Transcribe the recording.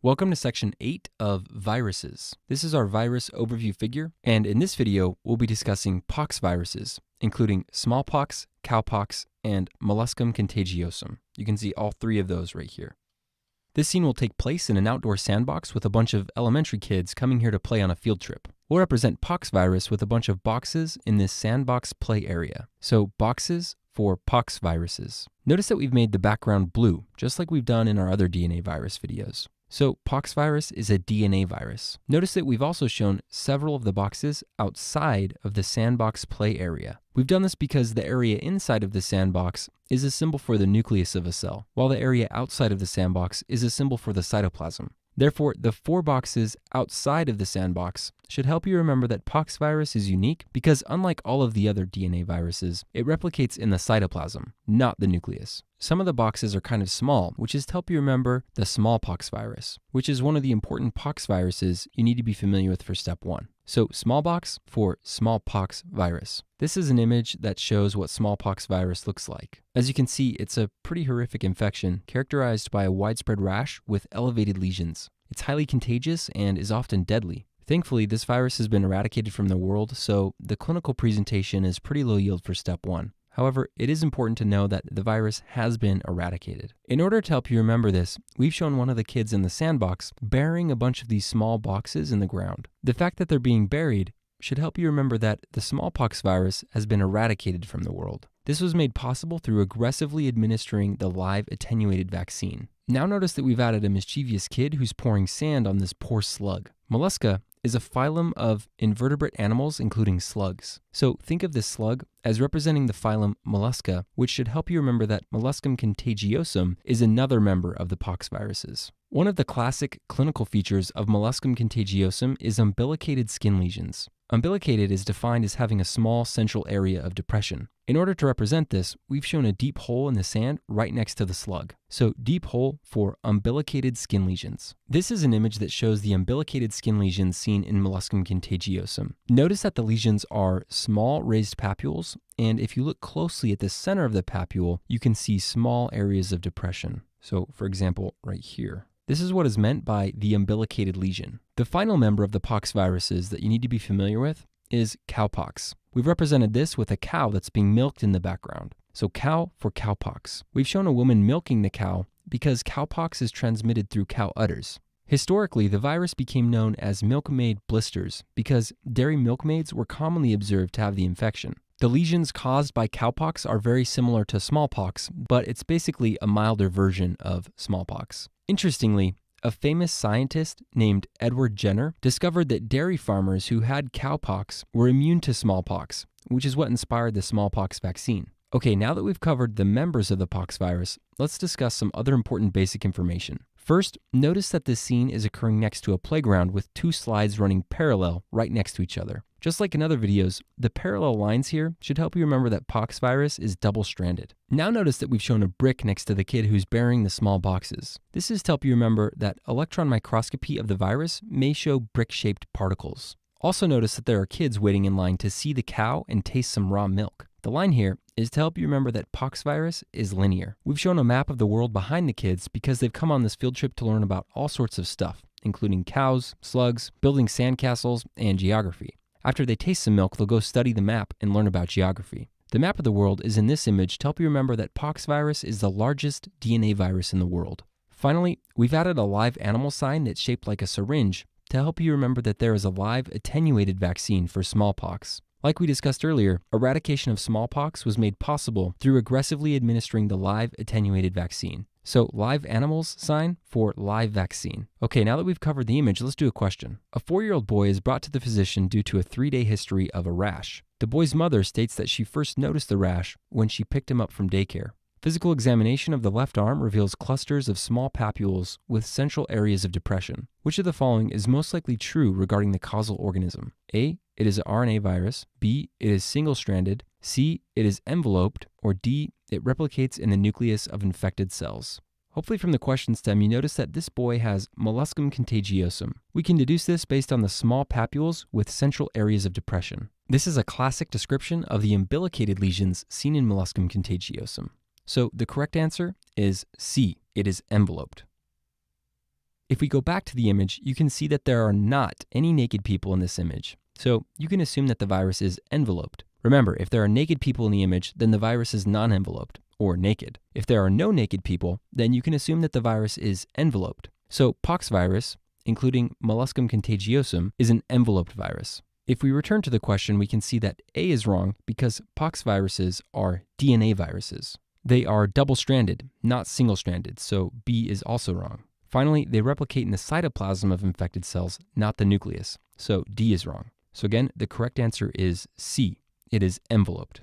Welcome to section 8 of viruses. This is our virus overview figure, and in this video, we'll be discussing poxviruses, including smallpox, cowpox, and molluscum contagiosum. You can see all three of those right here. This scene will take place in an outdoor sandbox with a bunch of elementary kids coming here to play on a field trip. We'll represent poxvirus with a bunch of boxes in this sandbox play area. So boxes for poxviruses. Notice that we've made the background blue, just like we've done in our other DNA virus videos. So poxvirus is a DNA virus. Notice that we've also shown several of the boxes outside of the sandbox play area. We've done this because the area inside of the sandbox is a symbol for the nucleus of a cell, while the area outside of the sandbox is a symbol for the cytoplasm. Therefore, the 4 boxes outside of the sandbox should help you remember that poxvirus is unique because unlike all of the other DNA viruses, it replicates in the cytoplasm, not the nucleus. Some of the boxes are kind of small, which is to help you remember the smallpox virus, which is one of the important poxviruses you need to be familiar with for step 1. So small box for smallpox virus. This is an image that shows what smallpox virus looks like. As you can see, it's a pretty horrific infection characterized by a widespread rash with elevated lesions. It's highly contagious and is often deadly. Thankfully, this virus has been eradicated from the world, so the clinical presentation is pretty low yield for step 1. However, it is important to know that the virus has been eradicated. In order to help you remember this, we've shown one of the kids in the sandbox burying a bunch of these small boxes in the ground. The fact that they're being buried should help you remember that the smallpox virus has been eradicated from the world. This was made possible through aggressively administering the live attenuated vaccine. Now notice that we've added a mischievous kid who's pouring sand on this poor slug. Mollusca is a phylum of invertebrate animals, including slugs. So think of this slug as representing the phylum Mollusca, which should help you remember that molluscum contagiosum is another member of the poxviruses. One of the classic clinical features of molluscum contagiosum is umbilicated skin lesions. Umbilicated is defined as having a small central area of depression. In order to represent this, we've shown a deep hole in the sand right next to the slug. So deep hole for umbilicated skin lesions. This is an image that shows the umbilicated skin lesions seen in molluscum contagiosum. Notice that the lesions are small raised papules, and if you look closely at the center of the papule, you can see small areas of depression. So for example, right here. This is what is meant by the umbilicated lesion. The final member of the poxviruses that you need to be familiar with is cowpox. We've represented this with a cow that's being milked in the background. So cow for cowpox. We've shown a woman milking the cow because cowpox is transmitted through cow udders. Historically, the virus became known as milkmaid blisters because dairy milkmaids were commonly observed to have the infection. The lesions caused by cowpox are very similar to smallpox, but it's basically a milder version of smallpox. Interestingly, a famous scientist named Edward Jenner discovered that dairy farmers who had cowpox were immune to smallpox, which is what inspired the smallpox vaccine. Okay, now that we've covered the members of the poxvirus, let's discuss some other important basic information. First, notice that this scene is occurring next to a playground with 2 slides running parallel right next to each other. Just like in other videos, the parallel lines here should help you remember that poxvirus is double-stranded. Now notice that we've shown a brick next to the kid who's burying the small boxes. This is to help you remember that electron microscopy of the virus may show brick-shaped particles. Also notice that there are kids waiting in line to see the cow and taste some raw milk. The line here is to help you remember that poxvirus is linear. We've shown a map of the world behind the kids because they've come on this field trip to learn about all sorts of stuff, including cows, slugs, building sandcastles, and geography. After they taste some milk, they'll go study the map and learn about geography. The map of the world is in this image to help you remember that poxvirus is the largest DNA virus in the world. Finally, we've added a live animal sign that's shaped like a syringe to help you remember that there is a live attenuated vaccine for smallpox. Like we discussed earlier, eradication of smallpox was made possible through aggressively administering the live attenuated vaccine. So live animals sign for live vaccine. Okay, now that we've covered the image, let's do a question. A 4-year-old boy is brought to the physician due to a 3-day history of a rash. The boy's mother states that she first noticed the rash when she picked him up from daycare. Physical examination of the left arm reveals clusters of small papules with central areas of depression. Which of the following is most likely true regarding the causal organism? A, it is an RNA virus. B, it is single-stranded. C, it is enveloped. Or D, it replicates in the nucleus of infected cells. Hopefully from the question stem, you notice that this boy has molluscum contagiosum. We can deduce this based on the small papules with central areas of depression. This is a classic description of the umbilicated lesions seen in molluscum contagiosum. So the correct answer is C, it is enveloped. If we go back to the image, you can see that there are not any naked people in this image. So you can assume that the virus is enveloped. Remember, if there are naked people in the image, then the virus is non-enveloped, or naked. If there are no naked people, then you can assume that the virus is enveloped. So Poxvirus, including Molluscum contagiosum, is an enveloped virus. If we return to the question, we can see that A is wrong because poxviruses are DNA viruses. They are double-stranded, not single-stranded, so B is also wrong. Finally, they replicate in the cytoplasm of infected cells, not the nucleus, so D is wrong. So again, the correct answer is C. It is enveloped.